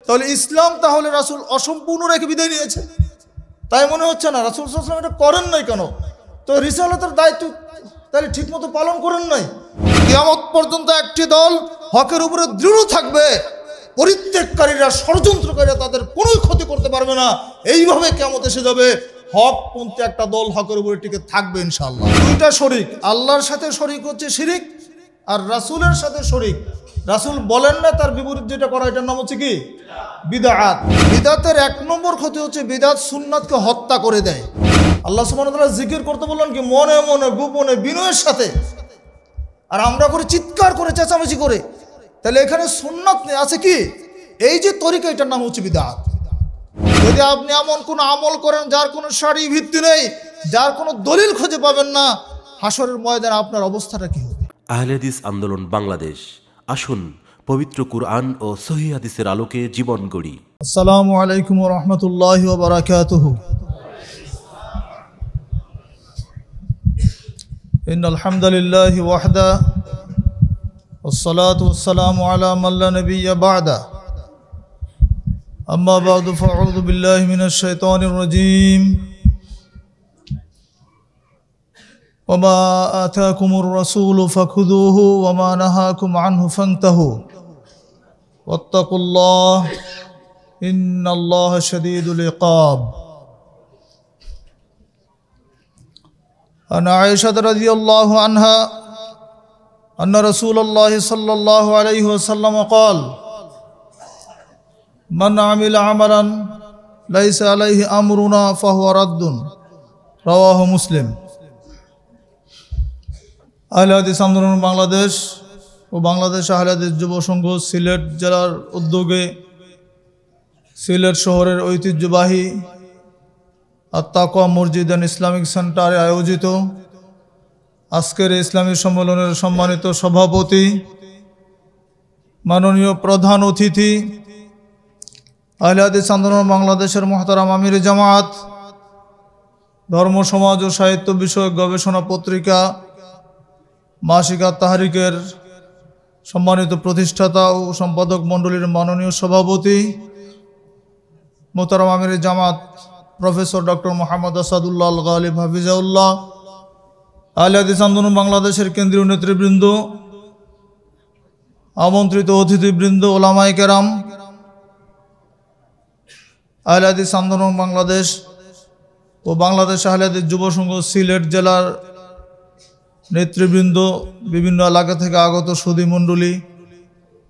তাহলে ইসলাম তাহলে রাসূল অসম্পূর্ণ রেখে বিদায় নিয়েছে, তাই মনে হচ্ছে না? রাসূল সাল্লাল্লাহু আলাইহি ওয়াসাল্লাম এটা করেন নাই কেন? তো রিসালাতের দায়িত্ব তাহলে ঠিকমতো পালন করেন নাই। কিয়ামত পর্যন্ত একটি দল হকের উপরে দৃঢ় থাকবে, পরিত্যাগকারীরা, ষড়যন্ত্রকারীরা তাদের কোনো ক্ষতি করতে পারবে না। এইভাবে কিয়ামত এসে যাবে, হকপন্থী একটা দল হকের উপরে টিকে থাকবে ইনশাআল্লাহ। দুইটা শরীক, আল্লাহর সাথে শরীক হচ্ছে শিরিক, আর রাসূলের সাথে শরীক। রাসূল বলেন না, তার বিপরীত যেটা করা, এটার নাম হচ্ছে কি? বিদআত। বিদআতের এক নম্বর ক্ষতি হচ্ছে বিদআত সুন্নাতকে হত্যা করে দেয়। আল্লাহ সুবহানাহু ওয়া তাআলা জিকির করতে বললেন কি? মনে মনে, গোপনে, বিনয়ের সাথে। আর আমরা করে চিৎকার করে, চেঁচামেচি করে। তাহলে এখানে সুন্নাত আছে কি? এই যে তরিকা, এটার নাম হচ্ছে বিদআত। যদি আপনি এমন কোনো আমল করেন যার কোনো সারি ভিত্তি নেই, যার কোনো দলিল খুঁজে পাবেন না, হাসরের ময়দানে আপনার অবস্থাটা কি হবে? আহলে হাদিস আন্দোলন বাংলাদেশ, আসুন পবিত্র কুরআন ও সহিহ হাদিসের আলোকে জীবন গড়ি। আসসালামু আলাইকুম ওয়া রাহমাতুল্লাহি ওয়া বারাকাতুহু। ইন্নাল হামদালিল্লাহি ওয়াহদা والصلاة والسلام على من لا نبي بعده أما بعد فأعوذ بالله من الشيطان الرجيم وما آتاكم الرسول فخذوه وما نهاكم عنه فانتهوا واتقوا الله إن الله شديد العقاب. عن عائشة رضي الله عنها أن رسول الله صلى الله عليه وسلم قال من عمل عملا ليس عليه أمرنا فهو رد. رواه مسلم. আহলে হাদিস আন্দোলন বাংলাদেশ ও বাংলাদেশ আহলে হাদিস যুব সংঘ সিলেট জেলার উদ্যোগে সিলেট শহরের ঐতিহ্যবাহী আত-তাকওয়া মসজিদ এন্ড ইসলামিক সেন্টারে আয়োজিত আজকের ইসলামী সম্মেলনের সম্মানিত সভাপতি, মাননীয় প্রধান অতিথি, আহলে হাদিস আন্দোলন বাংলাদেশের মুহতারাম আমির জামাত, ধর্ম সমাজ ও সাহিত্য বিষয়ক গবেষণা পত্রিকা মাসিক আত-তাহরিকের সম্মানিত প্রতিষ্ঠাতা ও সম্পাদক মণ্ডলীর মাননীয় সভাপতি, মুহতারাম আমির জামাত প্রফেসর ডক্টর মোহাম্মদ আসাদুল্লাহ আল গালিব হাফিজাউল্লাহ, আহলে হাদিস আন্দোলন বাংলাদেশের কেন্দ্রীয় নেতৃবৃন্দ, আমন্ত্রিত অতিথিবৃন্দ, ওলামায়ে কেরাম, আহলে হাদিস আন্দোলন বাংলাদেশ ও বাংলাদেশ আহলে হাদিস যুব সংঘ সিলেট জেলার নেতৃবৃন্দ, বিভিন্ন এলাকা থেকে আগত সুধীমণ্ডলী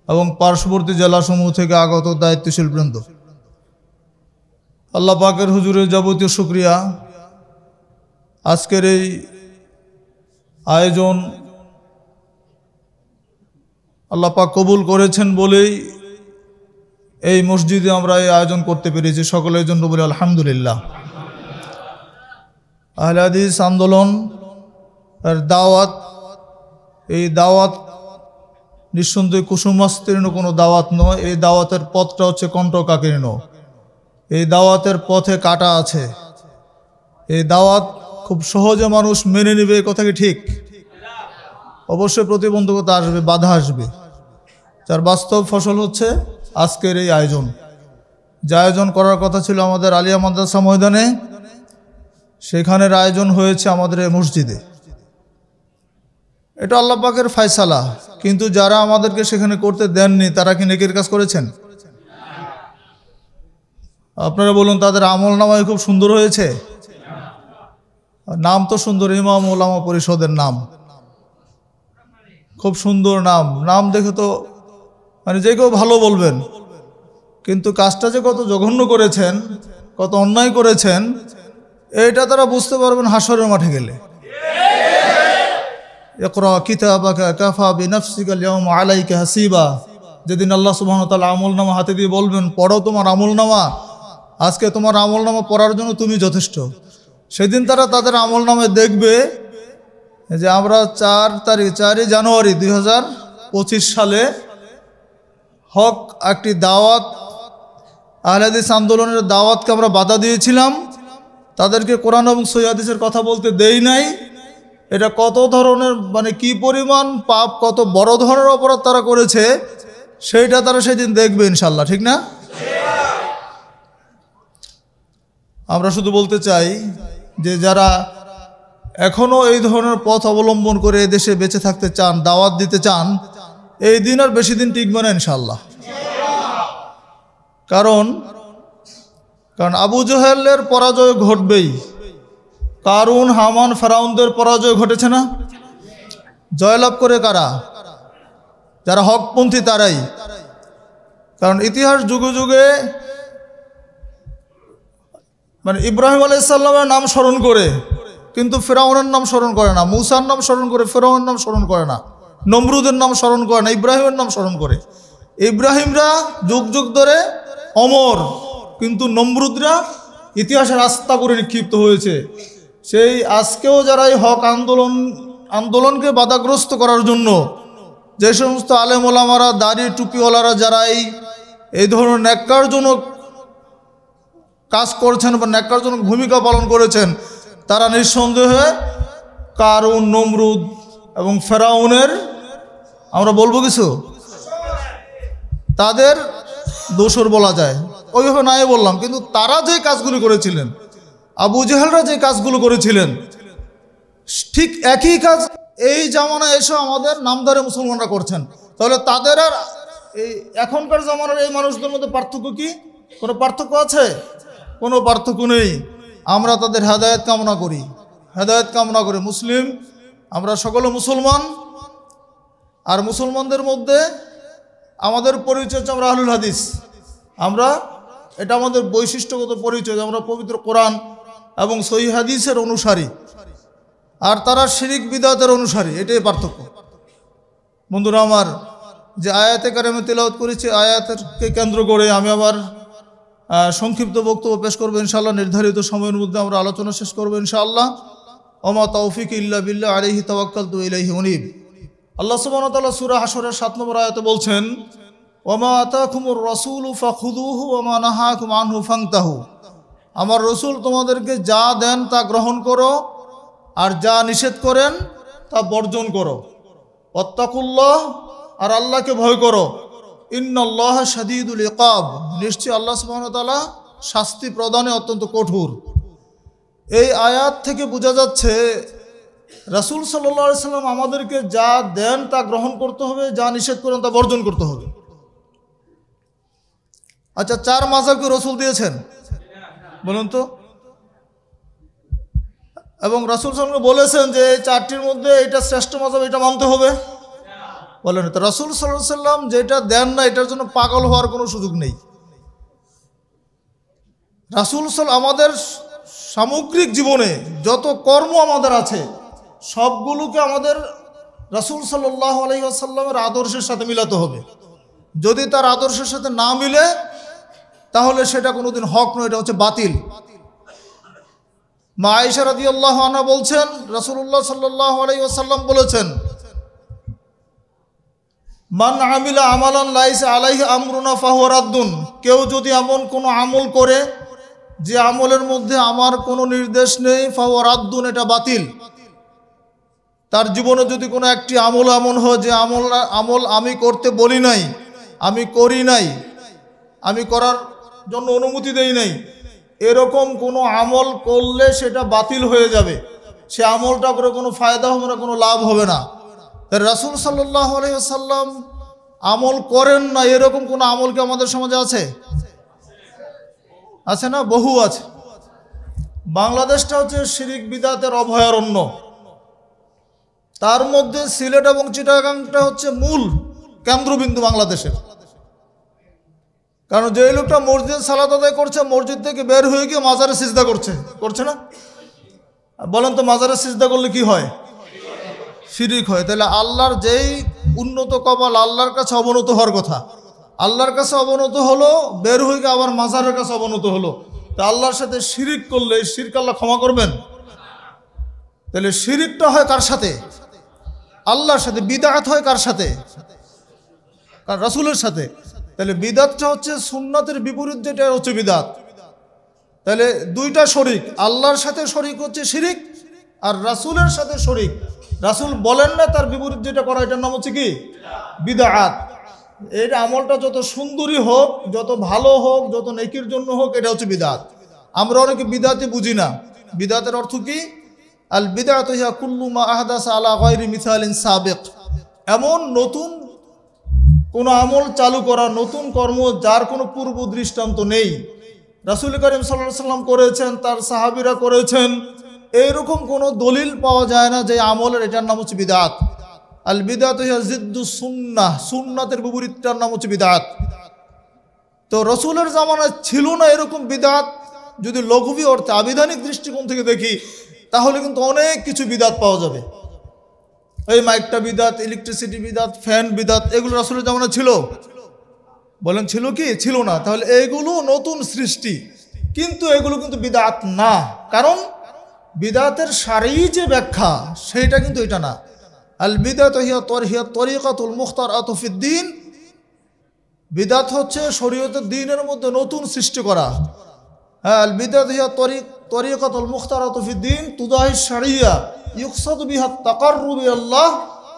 এবং পার্শ্ববর্তী জেলাসমূহ থেকে আগত দায়িত্বশীল বৃন্দ, আল্লাহ পাকের হুজুরের যাবতীয় শুকরিয়া। আজকের এই আয়োজন আল্লাহ পাক কবুল করেছেন বলেই এই মসজিদে আমরা এই আয়োজন করতে পেরেছি। সকলের জন্য বলি আলহামদুলিল্লাহ। আহলে হাদিস আন্দোলন এর দাওয়াত, এই দাওয়াত নিঃসন্দেহে কুসুমাস্তীর্ণ কোনো দাওয়াত নয়। এই দাওয়াতের পথটা হচ্ছে কণ্টকাকীর্ণ। এই দাওয়াতের পথে কাটা আছে। এই দাওয়াত খুব সহজে মানুষ মেনে নেবে, কথা কি ঠিক? অবশ্যই প্রতিবন্ধকতা আসবে, বাধা আসবে। যার বাস্তব ফসল হচ্ছে আজকের এই আয়োজন। যে আয়োজন করার কথা ছিল আমাদের আলিয়া মাদ্রাসা ময়দানে, সেখানের আয়োজন হয়েছে আমাদের এই মসজিদে। এটা আল্লাহ পাকের ফয়সালা। কিন্তু যারা আমাদেরকে সেখানে করতে দেননি, তারা কি নেকির কাজ করেছেন? আপনারা বলুন, তাদের আমল নামায় খুব সুন্দর হয়েছে? নাম তো সুন্দর, ইমাম ওলামা পরিষদের নাম, খুব সুন্দর নাম। নাম দেখে তো মানে যে কেউ ভালো বলবেন, কিন্তু কাজটা যে কত জঘন্য করেছেন, কত অন্যায় করেছেন, এটা তারা বুঝতে পারবেন হাসরের মাঠে গেলে। ইকরা কিতাবাকা কাফা বিনাফসিকা আল-ইয়াওমা আলাইকা হাসিবা। যেদিন আল্লাহ সুবহানাহু ওয়া তাআলা আমলনামা হাতে দিয়ে বলবেন, পড়ো তোমার আমলনামা, আজকে তোমার আমলনামা পড়ার জন্য তুমি যথেষ্ট। সেদিন তারা তাদের আমলনামায় দেখবে যে আমরা 4 জানুয়ারি 2025 সালে হক একটি দাওয়াত, আহলে হাদিস আন্দোলনের দাওয়াতকে আমরা বাধা দিয়েছিলাম, তাদেরকে কোরআন এবং সহিহ হাদিসের কথা বলতে দেই নাই। এটা কত ধরনের, মানে কি পরিমাণ পাপ, কত বড় ধরনের অপরাধ তারা করেছে, সেইটা তারা সেদিন দেখবে ইনশাল্লাহ, ঠিক না? আমরা শুধু বলতে চাই যে যারা এখনও এই ধরনের পথ অবলম্বন করে এদেশে বেঁচে থাকতে চান, দাওয়াত দিতে চান, এই দিন আর বেশি দিন টিকবে না ইনশাআল্লাহ। কারণ আবু জেহেলের পরাজয় ঘটবেই, কারুন, হামান, ফেরাউনদের পরাজয় ঘটেছে না? জয়লাভ করে কারা? যারা হকপন্থী তারাই। কারণ ইতিহাস যুগে যুগে মানে ইব্রাহিম আলাইহিস সালামের নাম স্মরণ করে কিন্তু ফেরাউনের নাম স্মরণ করে না, মুসার নাম স্মরণ করে ফেরাউনের নাম স্মরণ করে না, নমরুদের নাম স্মরণ করে না, ইব্রাহিমের নাম স্মরণ করে। ইব্রাহিমরা যুগ যুগ ধরে অমর, কিন্তু নমরুদরা ইতিহাসের আস্থা করে নিক্ষিপ্ত হয়েছে। সেই আজকেও যারা এই হক আন্দোলনকে বাধাগ্রস্ত করার জন্য যে সমস্ত আলেম ওলামারা, দাড়ি টুপিওয়ালারা যারা এই ধরনের ন্যাক্কারজনক কাজ করছেন বা ন্যাক্কারজনক ভূমিকা পালন করেছেন, তারা নিঃসন্দেহে কারুন, নমরুদ এবং ফেরাউনের, আমরা বলবো কিছু, তাদের দোসর বলা যায়। ওইভাবে নাই বললাম, কিন্তু তারা যে কাজগুলো করেছিলেন, আবু জেহেলরা যে কাজগুলো করেছিলেন, ঠিক একই কাজ এই জামানায় এসে আমাদের নামদারে মুসলমানরা করছেন। তাহলে তাদের আর এই এখনকার জামানার এই মানুষদের মধ্যে পার্থক্য কি? কোনো পার্থক্য আছে? কোনো পার্থক্য নেই। আমরা তাদের হেদায়েত কামনা করি, হেদায়েত কামনা করি। মুসলিম, আমরা সকলে মুসলমান। আর মুসলমানদের মধ্যে আমাদের পরিচয় হচ্ছে আমরা আহলুল হাদিস। আমরা, এটা আমাদের বৈশিষ্ট্যগত পরিচয় যে আমরা পবিত্র কোরআন এবং সহিহ হাদিসের অনুসারী, আর তারা শিরিক বিদআতের অনুসারী। এটাই পার্থক্য। বন্ধুরা আমার, যে আয়াতে কারিমে তিলাওয়াত করেছি, আয়াতকে কেন্দ্র করে আমি আবার সংক্ষিপ্ত বক্তব্য পেশ করবো ইনশাআল্লাহ। নির্ধারিত সময়ের মধ্যে আমরা আলোচনা শেষ করবো ইনশাআল্লাহ। ওমা তৌফিক ইল্লা বিল্লাহ, আলাইহি তাওয়াক্কালতু ইলাইহি উনীব। আল্লাহ সুবহানাহু ওয়া তাআলা সূরা হাশরের 7 নম্বর আয়াতে বলছেন, ওমা আতাকুমুর রাসূলু ফাখুযুহু ওমা নাহাকুম আনহু ফান্তাহু। আমার রসুল তোমাদেরকে যা দেন তা গ্রহণ করো, আর যা নিষেধ করেন তা বর্জন করো। ওয়াত্তাকুল্লাহ, আর আল্লাহকে ভয় করো। ইন্নাল্লাহ শাদীদুল ইকাব, নিশ্চয় আল্লাহ সুবহানাহু ওয়া তাআলা শাস্তি প্রদানে অত্যন্ত কঠোর। এই আয়াত থেকে বোঝা যাচ্ছে রাসূল সাল্লাল্লাহু আলাইহি সাল্লাম আমাদেরকে যা দেন তা গ্রহণ করতে হবে, যা নিষেধ করেন তা বর্জন করতে হবে। আচ্ছা, 4 মাযহাব কি রসুল দিয়েছেন? বলুন তো। এবং রাসূল সাল্লাল্লাহু আলাইহি সাল্লাম বলেছেন যে এই 4টির মধ্যে এটা শ্রেষ্ঠ মাযহাব, এটা মানতে হবে, বলেন তো। রাসূল সাল্লাল্লাহু আলাইহি সাল্লাম যেটা দেন না, এটার জন্য পাগল হওয়ার কোনো সুযোগ নেই। রাসূল আমাদের সামগ্রিক জীবনে যত কর্ম আমাদের আছে, সবগুলোকে আমাদের রাসূল সাল্লাল্লাহু আলাইহি ওয়াসাল্লামের আদর্শের সাথে মিলাতে হবে। যদি তার আদর্শের সাথে না মিলে, তাহলে সেটা কোনোদিন হক নয়, এটা হচ্ছে বাতিল। মা আয়েশা রাদিয়াল্লাহু আনহা বলছেন, রাসূলুল্লাহ সাল্লাল্লাহু আলাইহি ওয়াসাল্লাম বলেছেন, মান আমিলা আমালান লাইসা আলাইহি আমরুনা ফাহুয়া রাদ্দুন। কেউ যদি এমন কোনো আমল করে যে আমলের মধ্যে আমার কোনো নির্দেশ নেই, ফাহুয়া রাদ্দুন, এটা বাতিল। তার জীবনে যদি কোনো একটি আমল এমন হয় যে আমল আমি করতে বলি নাই, আমি করি নাই, আমি করার জন্য অনুমতি দেই নাই, এরকম কোনো আমল করলে সেটা বাতিল হয়ে যাবে। সে আমলটা করে কোনো ফায়দা হবে না, কোনো লাভ হবে না। রাসূল সাল্লাল্লাহু আলাইহি ওয়াসাল্লাম আমল করেন না, এরকম কোনো আমল কি আমাদের সমাজে আছে? আছে না? বহু আছে। বাংলাদেশটা হচ্ছে শিরিক বিদআতের অভয়ারণ্য। তার মধ্যে সিলেট এবং চিটাগাংটা হচ্ছে মূল কেন্দ্রবিন্দু বাংলাদেশের। কারণ যে লোকটা মসজিদ সালাত আদায় করছে, মসজিদ থেকে বের হয়ে গিয়ে মাজারে সিজদা করছে না? বলেন তো, মাজারে সিজদা করলে কি হয়? শিরিক হয়। তাহলে আল্লাহর যেই উন্নত কপাল, আল্লাহর কাছে অবনত হওয়ার কথা, আল্লাহর কাছে অবনত হলো, বের হয়ে গিয়ে আবার মাজারের কাছে অবনত হলো। তা আল্লাহর সাথে শিরিক করলে শিরক আল্লাহ ক্ষমা করবেন? তাহলে শিরিকটা হয় কার সাথে? আল্লাহর সাথে। বিদআত হয় কার সাথে? কার? রাসূলের সাথে। তাহলে বিদআতটা হচ্ছে সুন্নাতের বিপরীত, যেটা হচ্ছে বিদআত। তাহলে দুইটা শরিক, আল্লাহর সাথে শরিক হচ্ছে শিরিক, আর রাসূলের সাথে শরিক। রাসূল বলেন না, তার বিপরীত যেটা করা, এটার নাম হচ্ছে কি? বিদআত। এই আমলটা যত সুন্দরী হোক, যত ভালো হোক, যত নেকির জন্য হোক, এটা হচ্ছে বিদআত। আমরা অনেকে বিদাতে বুঝি না। বিদাতের অর্থ কি? আল বিদআতু হিয়া কুল্লু মা আহদাসা আলা গায়রি মিসালিন সাবিক, এমন নতুন কোনো আমল চালু করা, নতুন কর্ম যার কোনো পূর্ব দৃষ্টান্ত নেই। রাসূল করিম সাল্লাল্লাহু আলাইহি সাল্লাম করেছেন, তার সাহাবীরা করেছেন, এইরকম কোনো দলিল পাওয়া যায় না যে আমলের, এটার নাম হচ্ছে বিদআত। আল বিদআতু হিয়া জিদ্দু সুন্নাহ, সুন্নাতের বিপরীতটার নাম হচ্ছে বিদআত। তো রসুলের জামানায় ছিল না এরকম বিদআত। যদি লঘুবি অর্থে আবিধানিক দৃষ্টিকোণ থেকে দেখি তাহলে কিন্তু অনেক কিছু বিদআত পাওয়া যাবে। এই মাইকটা বিদআত, ইলেকট্রিসিটি বিদআত, ফ্যান বিদআত, এগুলো রাসূলের জামানায় ছিল? বলেন ছিল কি? ছিল না। তাহলে এগুলো নতুন সৃষ্টি, কিন্তু এগুলো কিন্তু বিদআত না। কারণ বিদআতের শারঈ যে ব্যাখ্যা সেইটা কিন্তু এটা না। আল বিদআতু হিয়া তরিকাতুল মুখতারাতু ফিদ্দীন, বিদআত হচ্ছে শরীয়তের দ্বীনের মধ্যে নতুন সৃষ্টি করা। হ্যাঁ, আল বিদআতু হিয়া তরিকাতুল মুখতারাতু ফিদ্দীন তুদাহি শারিয়া ইউকসাদু বিহা তাকাররুবু ইলাল্লাহ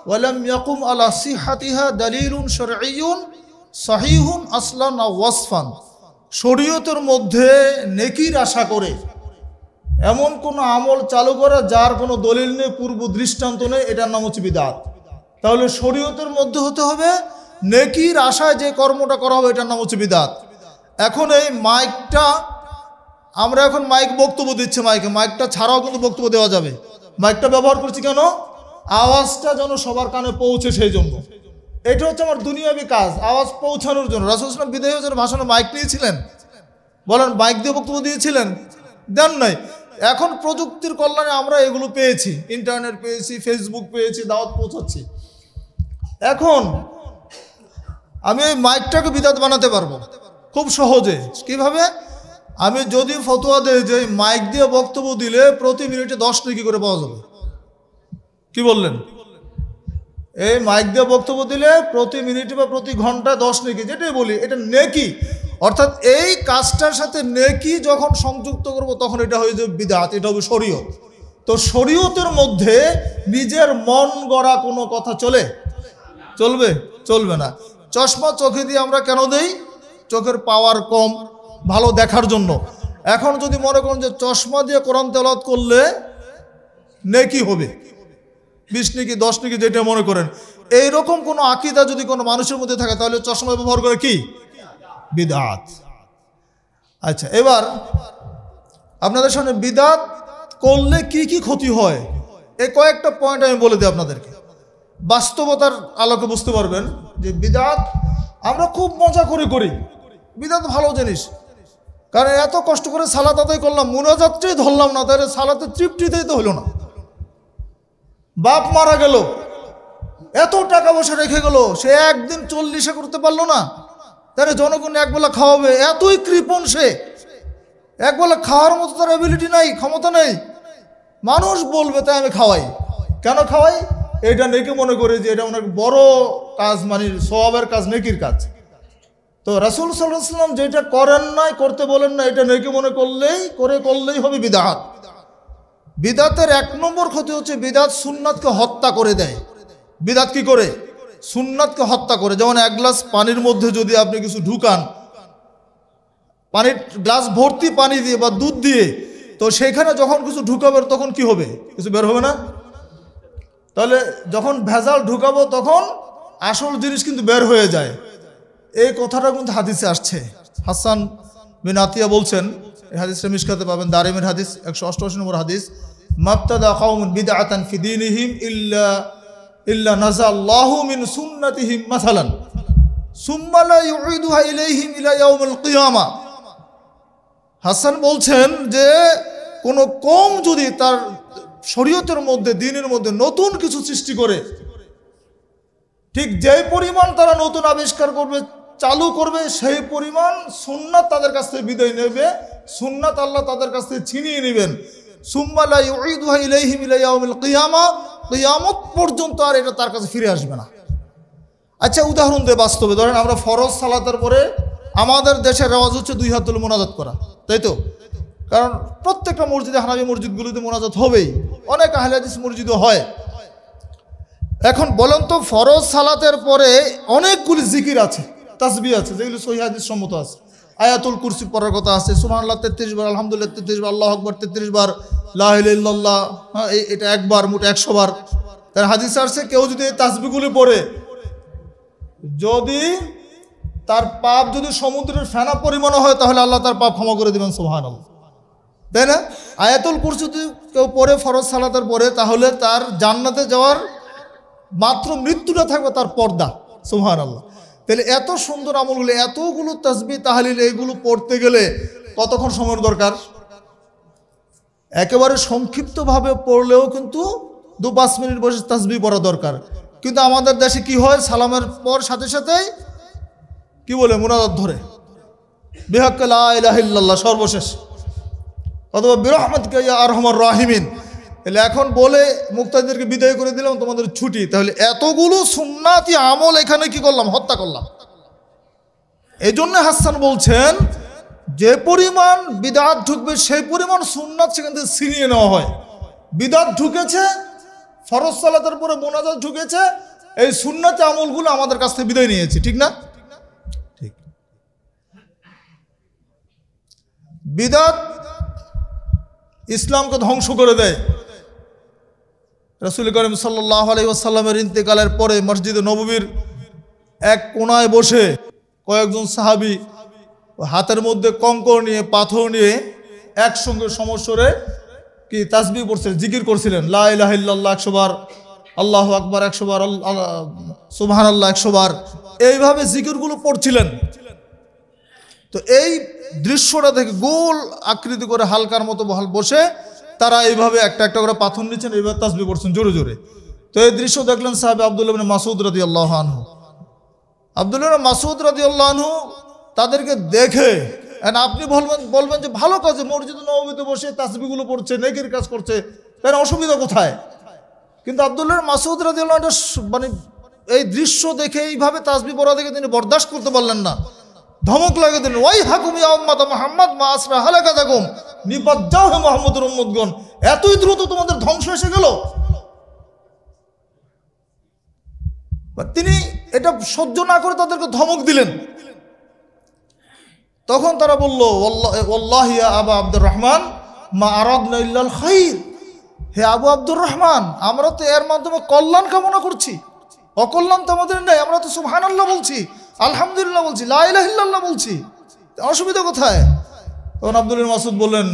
ওয়া লাম ইয়াকুম আলা সিহহাতিহা দালিলুন শারঈয়ুন সহিহুন আসলান আও ওয়াসফান। শরীয়তের মধ্যে নেকির আশা করে এমন কোনো আমল চালু করা যার কোনো দলিল নেই, পূর্ব দৃষ্টান্ত নেই, এটার নাম হচ্ছে বিদআত। তাহলে শরীয়তের মধ্যে হতে হবে, নেকির আশায় যে কর্মটা করা হবে এটার নাম হচ্ছে বিদআত। এখন এই মাইকটা, আমরা এখন মাইক বক্তব্য দিচ্ছি, মাইকটা ছাড়াও কিন্তু বক্তব্য দেওয়া যাবে। মাইকটা ব্যবহার করছি কেন? আওয়াজটা যেন সবার কানে পৌঁছে, সেই জন্য। এটা হচ্ছে আমার দুনিয়াবি কাজ, আওয়াজ পৌঁছানোর জন্য। রাসূল সাল্লাল্লাহু আলাইহি ওয়াসাল্লাম বিদায়ী হজের ভাষণে মাইক নিয়েছিলেন? বলেন, মাইক দিয়ে বক্তব্য দিয়েছিলেন? দেন নাই। এখন প্রযুক্তির কল্যাণে আমরা এগুলো পেয়েছি, ইন্টারনেট পেয়েছি, ফেসবুক পেয়েছি, দাওয়াত পৌঁছাচ্ছি। এখন আমি ওই মাইকটাকে বিদআত বানাতে পারবো খুব সহজে। কিভাবে? আমি যদি ফতোয়া দেই যে মাইক দিয়ে বক্তব্য দিলে প্রতি মিনিটে 10 নেকি করে পাওয়া যাবে, কি বললেন? এই মাইক দিয়ে বক্তব্য দিলে প্রতি মিনিটে বা প্রতি ঘন্টায় 10 নেকি, যেটাই বলি এটা নেকি। অর্থাৎ এই কাজটার সাথে নেকি যখন সংযুক্ত করব তখন এটা হয়ে যাবে বিদআত, এটা হবে শরীয়ত। তো শরীয়তের মধ্যে নিজের মন গড়া কোনো কথা চলবে? চলবে না। চশমা চোখে দিয়ে আমরা কেন দেই? চোখের পাওয়ার কম, ভালো দেখার জন্য। এখন যদি মনে করেন যে চশমা দিয়ে কোরআন তেলাওয়াত করলে নেকি হবে 20 নেকি 10 নেকি, যেটা মনে করেন, এইরকম কোনো আকীদা যদি কোনো মানুষের মধ্যে থাকে তাহলে চশমা ব্যবহার করে কি? বিদআত। আচ্ছা, এবার আপনাদের সামনে বিদআত করলে কি কি ক্ষতি হয় এই কয়েকটা পয়েন্ট আমি বলে দিই আপনাদেরকে। বাস্তবতার আলোকে বুঝতে পারবেন যে বিদআত আমরা খুব মজা করে করি। বিদআত ভালো জিনিস, কারণ এত কষ্ট করে সালাত আদায় করলাম, মুনাজাতটাই ধরলাম না, তাহলে সালাতের তৃপ্তিতেই তো হলো না। বাপ মারা গেল, এত টাকা পয়সা রেখে গেল, সে একদিন 40 করতে পারলো না, তাহলে জনগণ একবেলা খাওয়াবে, এতই কৃপণ সে, একবেলা খাওয়ার মতো তার অ্যাবিলিটি নাই, ক্ষমতা নেই। মানুষ বলবে তাই আমি খাওয়াই। কেন খাওয়াই? এটা নেকি মনে করে যে এটা অনেক বড় কাজ, মানে সওয়াবের কাজ, নেকির কাজ। তো রাসূল সাল্লাল্লাহু আলাইহি ওয়াসাল্লাম যেটা করেন নাই, করতে বলেন না, এটা নেকি মনে করলেই হবে বিদআত। বিদআতের 1 নম্বর ক্ষতি হচ্ছে বিদআত সুন্নাতকে হত্যা করে দেয়। বিদআত কি করে? সুন্নাতকে হত্যা করে। যেমন 1 গ্লাস পানির মধ্যে যদি আপনি কিছু ঢুকান, পানির গ্লাস ভর্তি পানি দিয়ে বা দুধ দিয়ে, তো সেখানে যখন কিছু ঢুকাবেন তখন কি হবে? কিছু বের হবে না। তাহলে যখন ভেজাল ঢুকাবো তখন আসল জিনিস কিন্তু বের হয়ে যায়। এই কথাটা কিন্তু হাদিসে আসছে। হাসান বিন আতিয়া বলছেন, এই হাদিসটা মিশকাতে পাবেন, দারিমের হাদিস 188 নম্বর হাদিস, মাবতাদা কওমুন বিদআতান ফি দীনিহিম ইল্লা নাযাল্লাহু মিন সুন্নাতিহিম মাসালান সুম্মা লা ইউঈদুহা ইলাইহিম ইলা ইয়াউমিল কিয়ামা। হাসান বলছেন যে কোন কওম যদি তার শরীয়তের মধ্যে, দ্বীনের মধ্যে নতুন কিছু সৃষ্টি করে, ঠিক যেই পরিমাণ তারা নতুন আবিষ্কার করবে, চালু করবে, সেই পরিমাণ সুন্নাত তাদের কাছ থেকে বিদায় নেবে, সুন্নাত আল্লাহ তাদের কাছ থেকে ছিনিয়ে নেবেন। সুম্মা লা ইউঈদুহা ইলাইহিম ইলা ইয়াউমিল কিয়ামা, কিয়ামত পর্যন্ত আর এটা তার কাছে ফিরে আসবে না। আচ্ছা, উদাহরণ দেয় বাস্তবে। ধরেন আমরা ফরজ সালাতের পরে আমাদের দেশের রেওয়াজ হচ্ছে 2 হাত তুলে মোনাজাত করা, তাই তো? কারণ প্রত্যেকটা মসজিদে, হানাফি মসজিদগুলোতে মোনাজাত হবেই, অনেক আহলে হাদিস মসজিদও হয়। এখন বলেন তো, ফরজ সালাতের পরে অনেকগুলি জিকির আছে, তাসবিহ আছে, যেগুলো সহিহ হাদিস সম্মত আছে। আয়াতুল কুরসি পড়ার কথা আছে, সুবহানাল্লাহ 33 বার, আলহামদুলিল্লাহ 33 বার, আল্লাহু আকবার 33 বার, লা ইলাহা ইল্লাল্লাহ এটা একবার, মোট 100 বার। তার হাদিস আছে কেউ যদি এই তাসবিহগুলি পড়ে, যদি তার পাপ যদি সমুদ্রের ফেনা পরিমাণ হয় তাহলে আল্লাহ তার পাপ ক্ষমা করে দিবেন, সুবহানাল্লাহ, তাই না? আয়াতুল কুরসি যদি কেউ পড়ে ফরজ সালাতের পরে, তাহলে তার জান্নাতে যাওয়ার মাত্র মৃত্যুটা থাকবে তার পর্দা, সুবহানাল্লাহ। তাহলে এত সুন্দর আমলগুলো, এতগুলো তাসবিহ তাহলিল এইগুলো পড়তে গেলে কতক্ষণ সময়ের দরকার? একেবারে সংক্ষিপ্তভাবে পড়লেও কিন্তু 2-5 মিনিট বসে তাসবিহ পড়া দরকার। কিন্তু আমাদের দেশে কি হয়, সালামের পর সাথে সাথেই কি বলে মুনাজাত ধরে, বিহাক্কা লা ইলাহা ইল্লাল্লাহ সর্বশেষ, অথবা বিরহমাতিকা ইয়া আরহামার রাহিমিন। তাহলে এখন বলে মুক্তাদিদেরকে বিদায় করে দিলাম, তোমাদের ছুটি। তাহলে এতগুলো সুন্নাতি আমল এখানে কি করলাম? হত্যা করলাম। এই জন্য হাসান বলছেন যে পরিমাণ বিদআত ঢুকবে সেই পরিমাণ সুন্নাত সেখান থেকে ছিনিয়ে নেওয়া হয়। বিদআত ঢুকেছে, ফরজ সালাতের পরে মুনাজাত ঢুকেছে, এই সুন্নাতি আমলগুলো আমাদের কাছ থেকে বিদায় নিয়েছে, ঠিক না? ঠিক। বিদআত ইসলামকে ধ্বংস করে দেয়। রাসূল করিম সাল্লাল্লাহু আলাইহি ওয়াসাল্লামের ইন্তেকালের পরে মসজিদে নববীর এক কোণায় বসে কয়েকজন সাহাবী হাতের মধ্যে কঙ্কর নিয়ে, পাথর নিয়ে একসঙ্গে সমস্বরে কি তাসবিহ পড়ছিলেন, জিকির করছিলেন, লা ইলাহা ইল্লাল্লাহ 100 বার, আল্লাহু আকবার 100 বার, সুবহানাল্লাহ 100 বার, এইভাবে জিকিরগুলো পড়ছিলেন। তো এই দৃশ্যটা থেকে গোল আকৃতি করে হালকার মতো বসে তারা এইভাবে একটা একটা করে পাথর নিচ্ছেন, এইভাবে তাসবিহ পড়ছেন জোরে জোরে। তো এই দৃশ্য দেখলেন সাহাবী আব্দুল্লাহ ইবনে মাসউদ রাদিয়াল্লাহু আনহু। আব্দুল্লাহ ইবনে মাসউদ রাদিয়াল্লাহু আনহু তাদেরকে দেখে, আপনি বলবেন যে ভালো কাজে মসজিদে নববীতে বসে তাসবিহগুলো পড়ছে, নেকির কাজ করছে, তার অসুবিধা কোথায়? কিন্তু আব্দুল্লাহ ইবনে মাসউদ রাদিয়াল্লাহু আনহু মানে এই দৃশ্য দেখে, এইভাবে তাসবিহ পড়া দেখে তিনি বরদাস্ত করতে পারলেন না, ধমক লাগিয়ে দিলেন, ওয়াই হাকুম ইয়া উম্মাত মুহাম্মদ মা আসরা হালাকাতাকুম, নিপাত যাও হে মুহাম্মদের উম্মতগণ, এতই দ্রুত তোমাদের ধ্বংস এসে গেল। তিনি এটা সহ্য না করে তাদেরকে ধমক দিলেন। তখন তারা বলল, ওয়াল্লাহি ইয়া আবা আব্দুর রহমান মা আরাদনা ইল্লাল খাইর, হে আবু আব্দুর রহমান, আমরা তো এর মাধ্যমে কল্যাণ কামনা করছি, অকল্যাণ তো আমাদের নেই। আমরা তো সুবহানাল্লাহ বলছি, আলহামদুলিল্লাহ বলছি, লা ইলাহা ইল্লাল্লাহ বলছি, অসুবিধা কোথায়? তখন আব্দুল্লাহ ইবনে মাসউদ বললেন,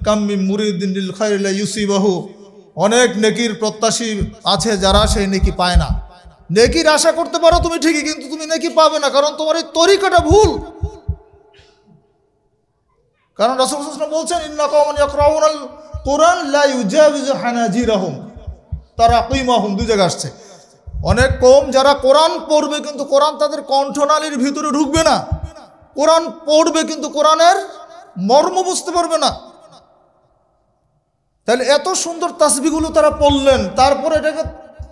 কাম মিন মুরিদিন লিল খাইরি লা ইউসিবাহু, অনেক নেকির প্রত্যাশী আছে যারা সেই নেকি পায় না। নেকির আশা করতে পারো তুমি ঠিকই, কিন্তু তুমি নেকি পাবে না, কারণ তোমার এই তরিকাটা ভুল। কারণ রাসূল সাল্লাল্লাহু আলাইহি ওয়াসাল্লাম বলছেন, ইন্না কওমান ইয়াকরাউনাল কুরআন লা ইউজাবিজু হানাজিরাহুম তারাকিমাহুম, দুই জায়গা আসছে। অনেক কওম যারা কোরআন পড়বে কিন্তু কোরআন তাদের কণ্ঠনালীর ভিতরে ঢুকবে না, কোরআন পড়বে কিন্তু কোরআনের মর্ম বুঝতে পারবে না। তাহলে এত সুন্দর তাসবিহগুলো তারা পড়লেন, তারপরে এটাকে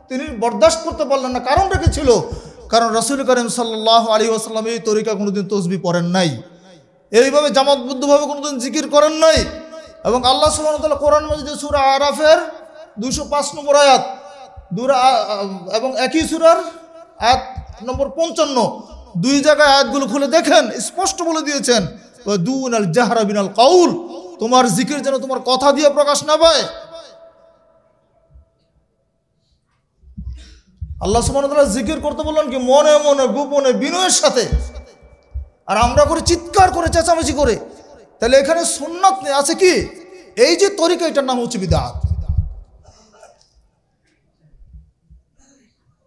তিনি বরদাস্ত করতে পারলেন না। কারণটা কি ছিল? কারণ রাসূল করিম সাল্লাল্লাহু আলাইহি ওয়াসাল্লাম এই তরিকা কোনোদিন তাসবিহ পড়েন নাই, এইভাবে জামাতবদ্ধভাবে কোনোদিন জিকির করেন নাই। এবং আল্লাহ সুবহানাহু ওয়া তাআলা কোরআন মাজিদে সূরা আরাফের 205 নম্বর আয়াত এবং একই সূরার আয়াত নম্বর 55, দুই জায়গায় আয়াতগুলো খুলে দেখেন, স্পষ্ট বলে দিয়েছেন, দুনাল জাহরা বিনাল কাউল, তোমার জিকির যেন তোমার কথা দিয়ে প্রকাশ না পায়। আল্লাহ সুবহানাহু ওয়া তাআলা জিকির করতে বললেন কি? মনে মনে, গোপনে, বিনয়ের সাথে। আর আমরা করে চিৎকার করে, চেঁচামেচি করে। তাহলে এখানে সুন্নাত নেই, আছে কি? এই যে তরিকা, এটার নাম হচ্ছে বিদআত।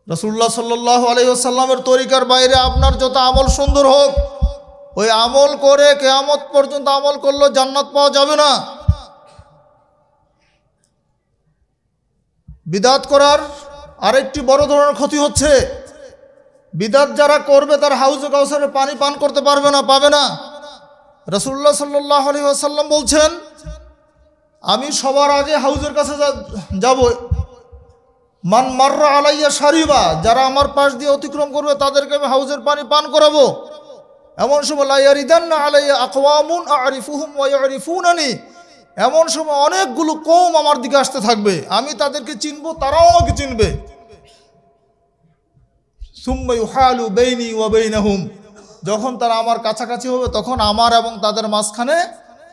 রাসূলুল্লাহ সাল্লাল্লাহু আলাইহি ওয়াসাল্লামের তরিকার বাইরে আপনার যত আমল সুন্দর হোক, ওই আমল করে কিয়ামত পর্যন্ত আমল করলে জান্নাত পাওয়া যাবে না। বিদআত করার আরেকটি বড় ধরনের ক্ষতি হচ্ছে, বিদআত যারা করবে তার হাউজে কাউসারের পানি পান করতে পারবে না, পাবে না। রাসূলুল্লাহ সাল্লাল্লাহু আলাইহি ওয়াসাল্লাম বলছেন, আমি সবার আগে হাউজের কাছে যাব, মান মাররা আলাইয়া শারিবা, যারা আমার পাশ দিয়ে অতিক্রম করবে তাদেরকে আমি হাউজের পানি পান করাবো। এমন সময় লা ইয়ারিদান্না আলাইয়া আকওয়ামুন আরিফুহুম ওয়া ইয়ারিফুনানি, এমন সময় অনেকগুলো কওম আমার দিকে আসতে থাকবে, আমি তাদেরকে চিনবো, তারাও আমাকে চিনবে। সুম্মা ইউহালু বাইনি ওয়া বাইনাহুম, যখন তারা আমার কাছাকাছি হবে তখন আমার এবং তাদের মাঝখানে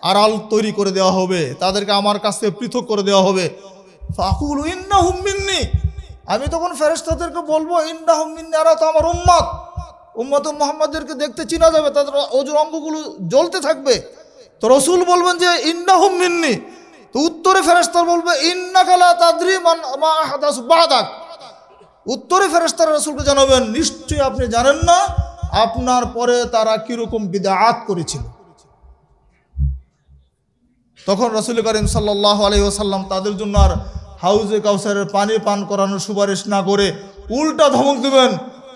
আড়াল তৈরি করে দেওয়া হবে, তাদেরকে আমার কাছ থেকে পৃথক করে দেওয়া হবে। ফাকুল ইন্নাহুম মিন্নি, আমি তখন ফেরেশতাদেরকে বলবো ইন্নাহুম মিন্নি, এরা তো আমার উম্মত মুহাম্মাদদেরকে দেখতে চিনা যাবে, তাদের ওজুর অঙ্গগুলো জ্বলতে থাকবে। তো রসুল বলবেন যে ইন্নাহুম মিন্নি, তো উত্তরে ফেরেশতা বলবে ইন্নাকা লা তাদরি মা আহদাসু বাদাক। উত্তরে ফেরেশতারা রাসূলকে জানাবেন নিশ্চয়ই আপনি জানেন না আপনার পরে তারা কিরকম বিদআত করেছিল। তখন রাসূল করিম সাল্লাল্লাহু আলাইহি ওয়াসাল্লাম তাদের জন্য আর হাউজে কাউসারের পানি পান করানোর সুপারিশ না করে উল্টা ধমক দেবেন,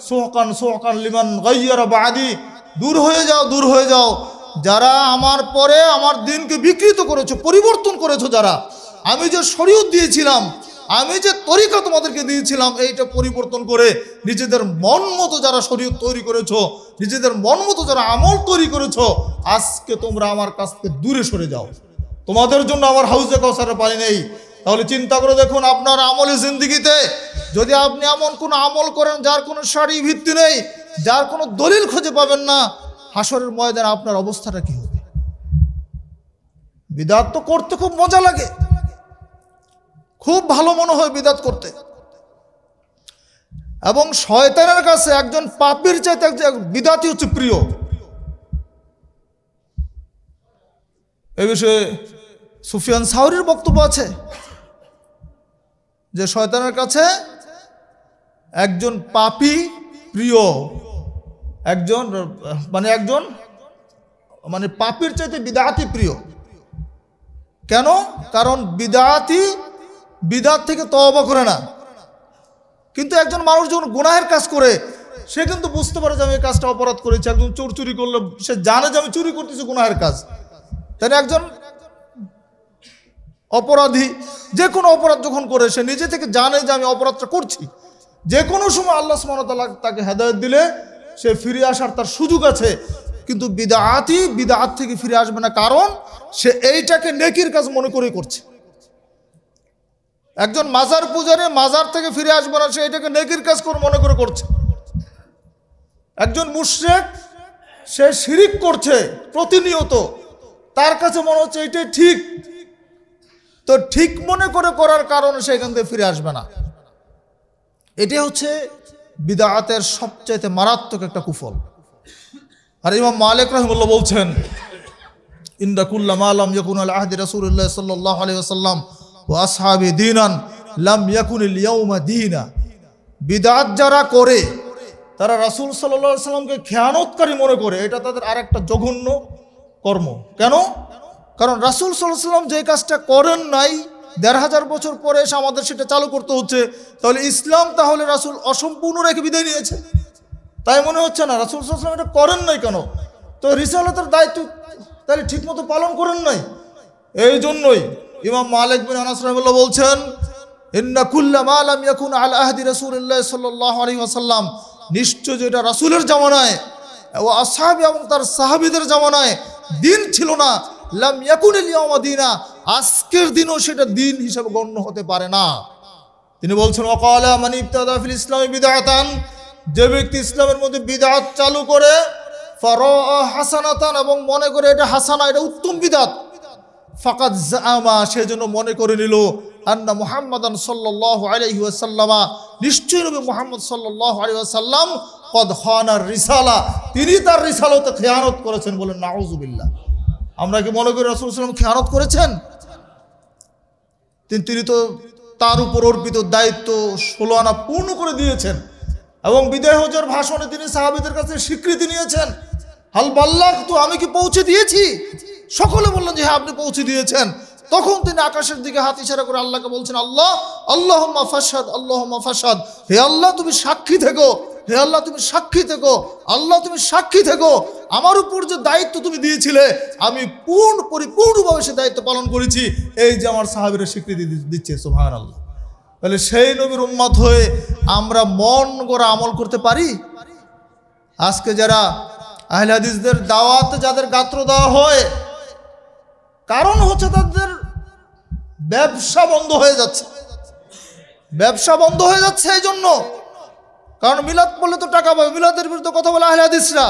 সুহকান সুহকান লিমান গায়্যারা বাদি, দূর হয়ে যাও, দূর হয়ে যাও, যারা আমার পরে আমার দিনকে বিকৃত করেছো, পরিবর্তন করেছো, যারা আমি যে শরীয়ত দিয়েছিলাম, আমি যে তরিকা তোমাদেরকে দিয়েছিলাম, এইটা পরিবর্তন করে নিজেদের মন মতো যারা শরীয়ত তৈরি করেছো, নিজেদের মন মতো যারা আমল তৈরি করেছো, আজকে তোমরা আমার কাছ থেকে দূরে সরে যাও, তোমাদের জন্য আমার হাউজে কাউসারের পানি নেই। তাহলে চিন্তা করে দেখুন আপনার আমলে জিন্দিগিতে যদি আপনি এমন কোনো আমল করেন যার কোনো সারি ভিত্তি নেই, যার কোনো দলিল খুঁজে পাবেন না, হাসরের ময়দানে আপনার অবস্থাটা কি হবে? বিদআত তো করতে খুব মজা লাগে, খুব ভালো মনে হয় বিদআত করতে, এবং শয়তানের কাছে একজন পাপীর চাইতে একজন বিদআতি হচ্ছে প্রিয়। এই বিষয়ে সুফিয়ান সাউরির বক্তব্য আছে যে শয়তানের কাছে একজন পাপী প্রিয়, একজন পাপীর চাইতে বিদআতি প্রিয়। কেন? কারণ বিদআতি বিদআত থেকে তওবা করে না, কিন্তু একজন মানুষ যখন গুনাহের কাজ করে সে কিন্তু বুঝতে পারে যে আমি এই কাজটা অপরাধ করেছি। একজন চোর চুরি করলে সে জানে যে আমি চুরি করতেছি, গুনাহের কাজ। তাই একজন অপরাধী যে কোনো অপরাধ যখন করে সে নিজে থেকে জানে যে আমি অপরাধটা করছি। যে কোনো সময় আল্লাহ সুবহানাহু ওয়া তাআলা তাকে হেদায়েত দিলে সে ফিরে আসার তার সুযোগ আছে, কিন্তু বিদআতি বিদআত থেকে ফিরে আসবে না, কারণ সে এইটাকে নেকির কাজ মনে করেই করছে। একজন মাজার পূজারী মাজার থেকে ফিরে আসবে না, সে এটাকে নেকির কাজ করে মনে করে করছে। একজন মুশরিক সে শিরিক করছে প্রতিনিয়ত, তার কাছে মনে হচ্ছে এটাই ঠিক, তো ঠিক মনে করে করার কারণে সে এখান থেকে ফিরে আসবে না। এটাই হচ্ছে বিদআতের সবচাইতে মারাত্মক একটা কুফল। আর ইমাম মালিক রাহিমাহুল্লাহ বলছেন ইন্না কুল্লা মা লাম ইয়াকুন আলা আহদি রাসূলিল্লাহ সাল্লাল্লাহু আলাইহি ওয়াসাল্লাম ওয়া আসহাবি দীনান লাম ইয়াকুনিল ইয়াউমা দীনা। বিদআত যারা করে তারা রাসূল সাল্লাল্লাহু আলাইহি ওয়াসাল্লামকে খেয়ানতকারী মনে করে, এটা তাদের আরেকটা জঘন্য কর্ম। কেন? কারণ রাসূল সাল্লাল্লাহু আলাইহি ওয়াসাল্লাম যে কাজটা করেন নাই ১৫০০ বছর পরে এসে আমাদের সেটা চালু করতে হচ্ছে, তাহলে ইসলাম তাহলে রাসূল অসম্পূর্ণ রেখে বিদায় নিয়েছে তাই মনে হচ্ছে না? রাসূল সাল্লাল্লাহু আলাইহি ওয়াসাল্লাম এটা করেন নাই কেন? তো রিসালাতের দায়িত্ব তাহলে ঠিকমতো পালন করেন নাই। এই জন্যই ইমাম মালিক বিন আনাস রাহিমাহুল্লাহ বলছেন ইন্না কুল্লা মা লাম ইয়াকুন আলা আহদি রাসূলিল্লাহ সাল্লাল্লাহু আলাইহি ওয়াসাল্লাম, নিশ্চয় যেটা রাসূলের জামানায় ও আসহাবী এবং তার সাহাবীদের জামানায় দিন ছিল না, লাম ইয়াকুনিল ইয়াউমা দীনা, আজকের দিনও সেটা দিন হিসেবে গণ্য হতে পারে না। তিনি বলছেন ওয়াকালা মান ইবতাদা ফিল ইসলামি বিদআতান, যে ব্যক্তি ইসলামের মধ্যে বিদআত চালু করে, ফারাআ হাসানাতান, এবং মনে করে এটা হাসানা, এটা উত্তম বিদআত, ফাকাদ জাআমা, সেজন্য মনে করে নিল আন্না মুহাম্মাদান সাল্লাল্লাহু আলাইহি ওয়াসাল্লামা, নিশ্চয়ই নবী মুহাম্মদ সাল্লাল্লাহু আলাইহি ওয়াসাল্লাম কদ খানার রিসালা, তিনি তার রিসালাতে খেয়ানত করেছেন। বলেন নাউযুবিল্লাহ। আমরা কি মনে করি রাসূল সাল্লাল্লাহু আলাইহি ওয়াসাল্লাম খেয়ানত করেছেন? তিনি তো তার উপর অর্পিত দায়িত্ব ১৬ আনা পূর্ণ করে দিয়েছেন, এবং বিদায় হজের ভাষণে তিনি সাহাবীদের কাছে স্বীকৃতি নিয়েছেন, হাল বাল্লাগতু, আমি কি পৌঁছে দিয়েছি? সকলে বললেন যে হ্যাঁ আপনি পৌঁছে দিয়েছেন। তখন তিনি আকাশের দিকে হাত ইশারা করে আল্লাহকে বলছেন আল্লাহ আল্লাহুম্মা ফাশহাদ, আল্লাহুম্মা ফাশহাদ, হে আল্লাহ তুমি সাক্ষী থেকো, হে আল্লাহ তুমি সাক্ষী থেকো, আল্লাহ তুমি সাক্ষী থেকো, আমার উপর যে দায়িত্ব তুমি দিয়েছিলে আমি পরিপূর্ণভাবে সে দায়িত্ব পালন করেছি। এই যে আমার সাহাবীরা স্বীকৃতি দিচ্ছে, সুবহানাল্লাহ। তাহলে সেই নবীর উম্মত হয়ে আমরা মন গড়া আমল করতে পারি? আজকে যারা আহলে হাদিসদের দাওয়াতে যাদের গাত্র দেওয়া হয়, কারণ হচ্ছে তাদের ব্যবসা বন্ধ হয়ে যাচ্ছে, ব্যবসা বন্ধ হয়ে যাচ্ছে এই জন্য। কারণ মিলাদ বললে তো টাকা পাবে, মিলাদের বিরুদ্ধে কথা বলে আহলে হাদিসরা,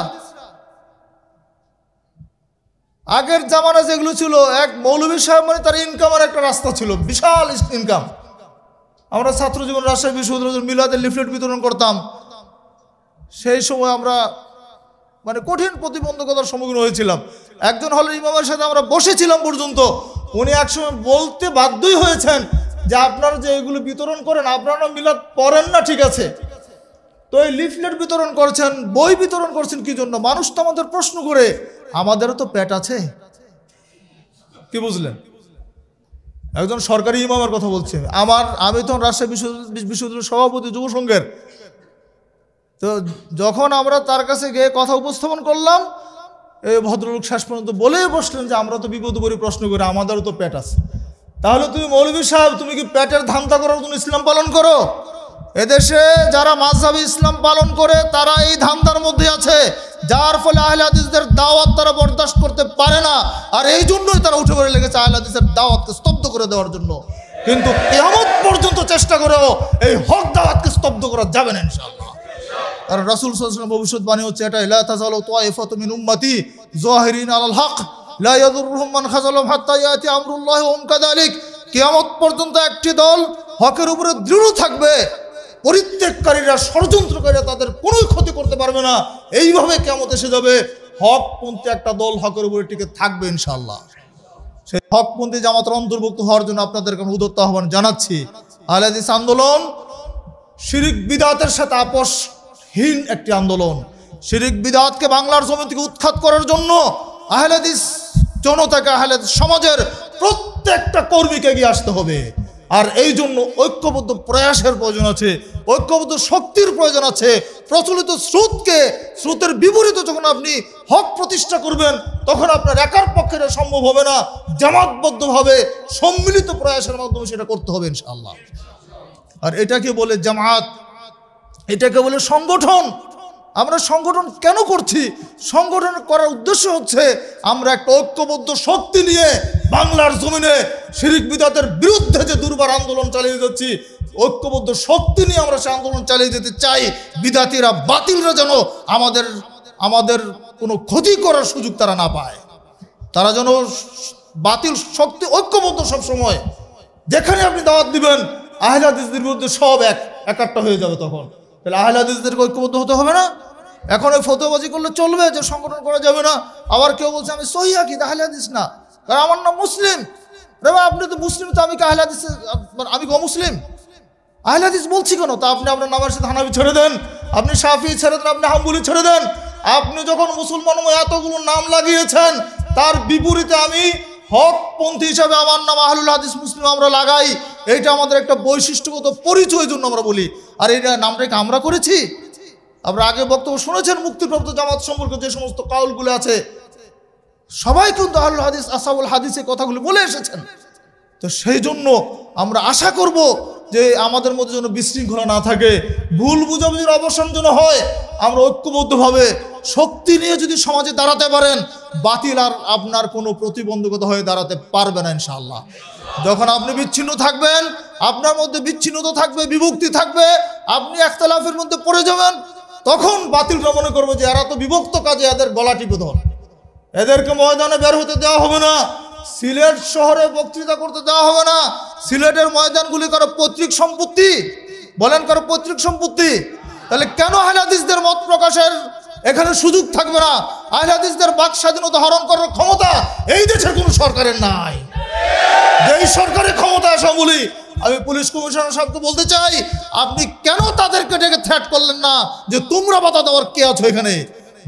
আগের জামানা যেগুলো ছিল, এক মৌলভী সাহেব মানে তার ইনকামের একটা রাস্তা ছিল, বিশাল ইনকাম। আমরা ছাত্র জীবন রাজশাহী বিশ্ববিদ্যালয়ের মিলাদের লিফলেট বিতরণ করতাম। সেই সময় আমরা মানে কঠিন প্রতিবন্ধকতার সম্মুখীন হয়েছিলাম। একজন হলের ইমামের সাথে আমরা বসেছিলাম পর্যন্ত, উনি একসময় বলতে বাধ্যই হয়েছেন যে আপনারা যে এগুলো বিতরণ করেন, আপনারা মিলাদ পড়েন না, ঠিক আছে, তো এই লিফলেট বিতরণ করছেন, বই বিতরণ করছেন কি জন্য? মানুষ তো আমাদের প্রশ্ন করে, আমাদেরও তো পেট আছে, কি বুঝলেন? একজন সরকারি ইমামের কথা বলছে। আমি তখন রাজশাহী বিশ্ববিদ্যালয়ের সভাপতি যুব সংঘের। তো যখন আমরা তার কাছে গিয়ে কথা উপস্থাপন করলাম, এই ভদ্রলোক শেষ পর্যন্ত বলেই বসলেন যে আমরা তো বিপদে পড়ি প্রশ্ন করে, আমাদেরও তো পেট আছে। তাহলে তুমি মৌলভী সাহেব, তুমি কি পেটের ধান্দা করার জন্য ইসলাম পালন করো? এদেশে যারা মাযহাবী ইসলাম পালন করে তারা এই ধান্দার মধ্যে আছে, যার ফলে আহলে হাদিসদের দাওয়াত তারা বরদাস্ত করতে পারে না, আর এই জন্যই তারা উঠে পড়ে লেগেছে আহলে হাদিসের দাওয়াতকে স্তব্ধ করে দেওয়ার জন্য। কিন্তু কিয়ামত পর্যন্ত চেষ্টা করেও এই হক দাওয়াতকে স্তব্ধ করা যাবে না ইনশাআল্লাহ। কারণ রাসূল সাল্লাল্লাহু আলাইহি ওয়াসাল্লাম ভবিষ্যৎবাণী হচ্ছে এটা, লা তাযালু তায়ফাতু মিন উম্মতি যাহিরিন আলাল হক লা ইয়াদুররুহুম মান খাযালাহুম হাত্তা ইয়াতি আমরুল্লাহি ওয়া হুম কাযালিক। কিয়ামত পর্যন্ত একটি দল হকের উপরে দৃঢ় থাকবে, পরিত্যাগকারীরা, ষড়যন্ত্রকারীরা তাদের কোনো ক্ষতি করতে পারবে না। এইভাবে কিয়ামত এসে যাবে, হকপন্থী একটা দল হকের উপরে টিকে থাকবে ইনশাআল্লাহ। সেই হকপন্থী জামাতের অন্তর্ভুক্ত হওয়ার জন্য আপনাদেরকে আমি উদাত্ত আহ্বান জানাচ্ছি। আহলে হাদিস আন্দোলন শিরক বিদআতের সাথে আপোষহীন একটি আন্দোলন। শিরক বিদআতকে বাংলার জমি থেকে উৎখাত করার জন্য আহলে হাদিস জনতাকে, আহলে হাদিস সমাজের প্রত্যেকটা কর্মীকে এগিয়ে আসতে হবে। আর এই জন্য ঐক্যবদ্ধ প্রয়াসের প্রয়োজন আছে, ঐক্যবদ্ধ শক্তির প্রয়োজন আছে। প্রচলিত স্রোতের বিপরীত যখন আপনি হক প্রতিষ্ঠা করবেন, তখন আপনার একার পক্ষে এটা সম্ভব হবে না, জামাতবদ্ধভাবে সম্মিলিত প্রয়াসের মাধ্যমে সেটা করতে হবে ইনশাআল্লাহ। আর এটাকে বলে জামাত, এটাকে বলে সংগঠন। আমরা সংগঠন কেন করছি? সংগঠন করার উদ্দেশ্য হচ্ছে আমরা একটা ঐক্যবদ্ধ শক্তি নিয়ে বাংলার জমিনে শিরক বিদআতের বিরুদ্ধে যে দুর্বার আন্দোলন চালিয়ে যাচ্ছি, ঐক্যবদ্ধ শক্তি নিয়ে আমরা সে আন্দোলন চালিয়ে যেতে চাই। বিদআতীরা, বাতিলরা যেন আমাদের কোনো ক্ষতি করার সুযোগ তারা না পায়। তারা যেন বাতিল শক্তি ঐক্যবদ্ধ সবসময়, যেখানে আপনি দাওয়াত দিবেন আহলে হাদিসদের বিরুদ্ধে সব একাট্টা হয়ে যাবে। তখন তাহলে আহলে হাদিসদেরকে ঐক্যবদ্ধ হতে হবে না। এখন ওই ফতোয়াবাজি করলে চলবে যে সংগঠন করা যাবে না। আবার কেউ বলছে আমি সহিহ আকীদা আহলে হাদিস না, কারণ আমার নাম মুসলিম। রে ভাই, আপনি তো মুসলিম, তো আমি কি আহলে হাদিস? আমি কি অমুসলিম? আহলে হাদিস বলছি কেন? তা আপনি আপনার নামের সাথে হানাফি ছেড়ে দেন, আপনি শাফিঈ ছেড়ে দেন, আপনি হাম্বলি ছেড়ে দেন। আপনি যখন মুসলমান এতগুলো নাম লাগিয়েছেন, তার বিপরীতে আমি হকপন্থী হিসাবে আমার নাম আহলুল হাদিস মুসলিম আমরা লাগাই। এইটা আমাদের একটা বৈশিষ্ট্যগত পরিচয় জন্য আমরা বলি। আর এইটা নামটাকে আমরা করেছি। আপনারা আগে বক্তব্য শুনেছেন মুক্তিপ্রাপ্ত জামাত সম্পর্কে যে সমস্ত কাউলগুলো আছে, সবাই কিন্তু আহলুল হাদিস, আসহাবুল হাদিসের কথাগুলো বলে এসেছেন। তো সেই জন্য আমরা আশা করব যে আমাদের মধ্যে যেন বিশৃঙ্খলা না থাকে, ভুল বুঝাবুঝির অবসান যেন হয়। আমরা ঐক্যবদ্ধভাবে শক্তি নিয়ে যদি সমাজে দাঁড়াতে পারেন, বাতিল আর আপনার কোনো প্রতিবন্ধকতা হয়ে দাঁড়াতে পারবে না ইনশাআল্লাহ। যখন আপনি বিচ্ছিন্ন থাকবেন, আপনার মধ্যে বিচ্ছিন্নতা থাকবে, বিভক্তি থাকবে, আপনি ইখতিলাফের মধ্যে পড়ে যাবেন, তখন বাতিলরা মনে করবে যে এরা তো বিভক্ত, কাজে এদের গলা টিপে ধর, এদেরকে ময়দানে বের হতে দেওয়া হবে না, সিলেট শহরে বক্তৃতা করতে দেওয়া হবে না। সিলেটের ময়দানগুলি কারো পৈতৃক সম্পত্তি, বলেন কারো পৈতৃক সম্পত্তি। তাহলে কেন আহলে হাদিসদের মত প্রকাশের এখানে সুযোগ থাকবে না? আহলে হাদিসদের বাক স্বাধীনতা হরণ করার ক্ষমতা এই দেশের কোনো সরকারের নাই। যেই সরকারের ক্ষমতা আসা বলি, আমি পুলিশ কমিশনার সাহেবকে বলতে চাই, আপনি কেন তাদেরকে ডেকে থ্রেট করলেন না যে তোমরা বাধা দেওয়ার কে আছো এখানে?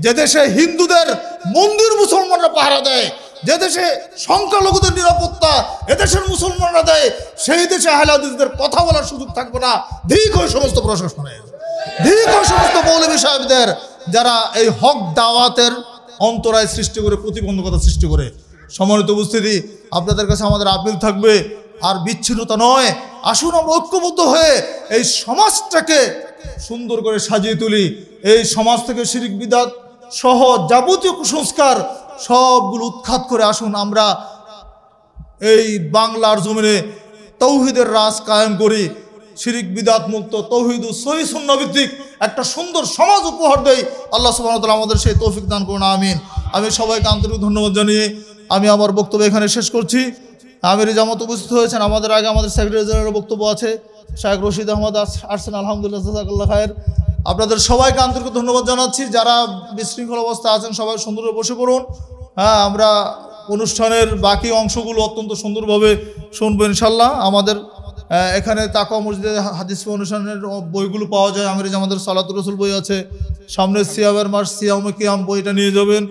যে দেশে হিন্দুদের মন্দির মুসলমানরা পাহারা দেয়, যে দেশে সংখ্যালঘুদের নিরাপত্তা এদেশের মুসলমানরা দেয়, সেই দেশে আহলে হাদিসদের কথা বলার সুযোগ থাকবে না। ধিক ওই সমস্ত প্রশাসনের, ধিক ওই সমস্ত মৌলভী সাহেবদের যারা এই হক দাওয়াতের অন্তরায় সৃষ্টি করে, প্রতিবন্ধকতা সৃষ্টি করে। সম্মানিত উপস্থিতি, আপনাদের কাছে আমাদের আপিল থাকবে আর বিচ্ছিন্নতা নয়, আসুন আমরা ঐক্যবদ্ধ হয়ে এই সমাজটাকে সুন্দর করে সাজিয়ে তুলি। এই সমাজ থেকে শিরক বিদআত সহ যাবতীয় কুসংস্কার সবগুলো উৎখাত করে আসুন আমরা এই বাংলার জমিনে তৌহিদের রাজ কায়েম করি। শিরক বিদআত মুক্ত, তৌহিদ ও সহিহ সুন্নাহ ভিত্তিক একটা সুন্দর সমাজ উপহার দেই। আল্লাহ সুবহানাহু ওয়া তাআলা আমাদের সেই তৌফিক দান করুন, আমিন। আমি সবাইকে আন্তরিক ধন্যবাদ জানিয়ে আমি আমার বক্তব্য এখানে শেষ করছি। আমির জামাত উপস্থিত হয়েছেন, আমাদের আগে আমাদের সেক্রেটারি জেনারেলের বক্তব্য আছে, শায়েখ রশিদ আহমদ আসছেন, আলহামদুলিল্লাহ, জাযাকাল্লাহ খায়ের। আপনাদের সবাইকে আন্তরিক ধন্যবাদ জানাচ্ছি। যারা বিশৃঙ্খল অবস্থায় আছেন সবাই সুন্দরভাবে বসে পড়ুন। হ্যাঁ, আমরা অনুষ্ঠানের বাকি অংশগুলো অত্যন্ত সুন্দরভাবে শুনবো ইনশাল্লাহ। আমাদের এখানে তাকওয়া মসজিদে হাদিস অনুষ্ঠানের বইগুলো পাওয়া যায়। আমির জামাতের সালাতুর রাসূল বই আছে, সামনে সিয়ামের মাস সিয়ামে কিয়াম বইটা নিয়ে যাবেন,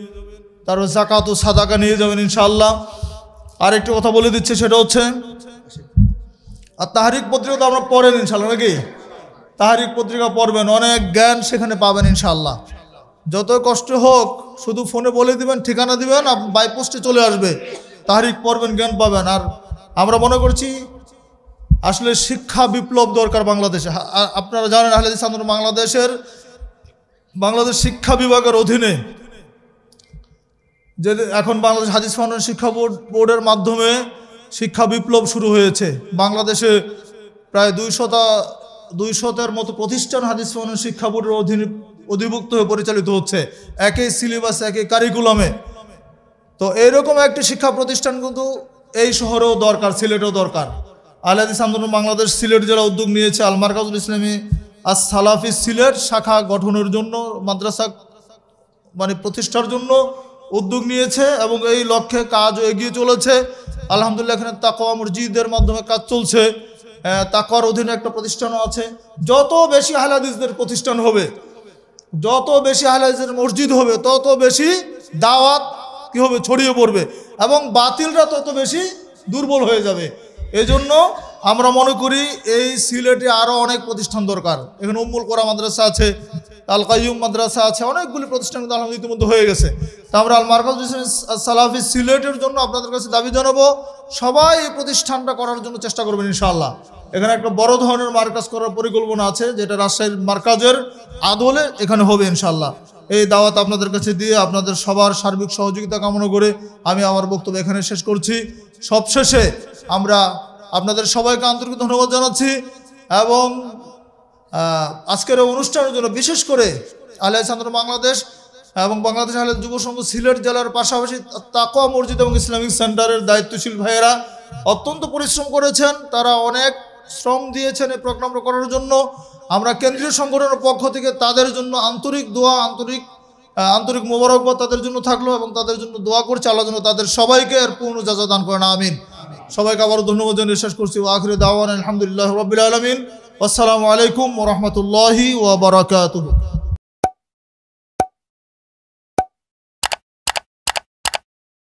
তারপর যাকাত ও সাদাকা নিয়ে যাবেন ইনশাআল্লাহ। আর একটু কথা বলে দিচ্ছে, সেটা হচ্ছে আর তাহরিক পত্রিকা তো আমরা পড়েন ইনশাআল্লাহ, নাকি? তাহরিক পত্রিকা পড়বেন, অনেক জ্ঞান সেখানে পাবেন ইনশাআল্লাহ। যত কষ্ট হোক শুধু ফোনে বলে দিবেন, ঠিকানা দিবেন, বাই পোস্টে চলে আসবে। তাহরিক পড়বেন, জ্ঞান পাবেন। আর আমরা মনে করছি আসলে শিক্ষা বিপ্লব দরকার বাংলাদেশে। আপনারা জানেন আহলে হাদিস আন্দোলন বাংলাদেশ শিক্ষা বিভাগের অধীনে যে এখন বাংলাদেশ হাদিস ফাউন্ডেশন শিক্ষা বোর্ডের মাধ্যমে শিক্ষা বিপ্লব শুরু হয়েছে। বাংলাদেশে প্রায় 200-এর মতো প্রতিষ্ঠান হাদিস ফাউন্ডেশন শিক্ষা বোর্ডের অধিভুক্ত হয়ে পরিচালিত হচ্ছে, একই সিলেবাস, একই কারিকুলামে। তো এইরকম একটি শিক্ষা প্রতিষ্ঠান কিন্তু এই শহরেও দরকার, সিলেটেও দরকার। আহলে হাদিস আন্দোলন বাংলাদেশ সিলেট জেলা উদ্যোগ নিয়েছে আল মারকাজুল ইসলামী আস সালাফি সিলেট শাখা গঠনের জন্য, মাদ্রাসা প্রতিষ্ঠার জন্য উদ্যোগ নিয়েছে এবং এই লক্ষ্যে কাজও এগিয়ে চলেছে আলহামদুলিল্লাহ। এখানে তাকওয়া মসজিদের মাধ্যমে কাজ চলছে, তাকওয়ার অধীনে একটা প্রতিষ্ঠানও আছে। যত বেশি আহলে হাদিসদের প্রতিষ্ঠান হবে, যত বেশি আহলে হাদিসের মসজিদ হবে, তত বেশি দাওয়াত কি হবে, ছড়িয়ে পড়বে এবং বাতিলরা তত বেশি দুর্বল হয়ে যাবে। এজন্য আমরা মনে করি এই সিলেটে আরও অনেক প্রতিষ্ঠান দরকার। এখানে উম্মুল কোরা মাদ্রাসা আছে, আল কাইয়ুম মাদ্রাসা আছে, অনেকগুলি প্রতিষ্ঠান কিন্তু আলহামদুলিল্লাহ ইতিমধ্যে হয়ে গেছে। তা আমরা আল মারকাজুল ইসলামী সালাফি সিলেটের জন্য আপনাদের কাছে দাবি জানাবো, সবাই এই প্রতিষ্ঠানটা করার জন্য চেষ্টা করবেন ইনশাআল্লাহ। এখানে একটা বড় ধরনের মার্কাজ করার পরিকল্পনা আছে, যেটা রাজশাহীর মার্কাজের আদলে এখানে হবে ইনশাআল্লাহ। এই দাওয়াত আপনাদের কাছে দিয়ে আপনাদের সবার সার্বিক সহযোগিতা কামনা করে আমি আমার বক্তব্য এখানে শেষ করছি। সবশেষে আমরা আপনাদের সবাইকে আন্তরিক ধন্যবাদ জানাচ্ছি এবং আজকের অনুষ্ঠানের জন্য বিশেষ করে আহলে হাদিস আন্দোলন বাংলাদেশ এবং বাংলাদেশ আহলে যুব সংঘ সিলেট জেলার পাশাপাশি তাকওয়া মসজিদ এবং ইসলামিক সেন্টারের দায়িত্বশীল ভাইয়েরা অত্যন্ত পরিশ্রম করেছেন। তারা অনেক শ্রম দিয়েছেন এই প্রোগ্রামটা করার জন্য। আমরা কেন্দ্রীয় সংগঠনের পক্ষ থেকে তাদের জন্য আন্তরিক দোয়া, আন্তরিক মোবারকবাদ তাদের জন্য থাকলো এবং তাদের জন্য দোয়া করছি আল্লাহ যেন তাদের সবাইকে এর পূর্ণ জাযা দান করেন, আমিন। সবাইকে আবারও ধন্যবাদ জানিয়ে শেষ করছি। আখির দাওয়ানা আলহামদুলিল্লাহ রাব্বিল আলামিন। আসসালামু আলাইকুম ওয়া রাহমাতুল্লাহি ওয়া বারাকাতুহু।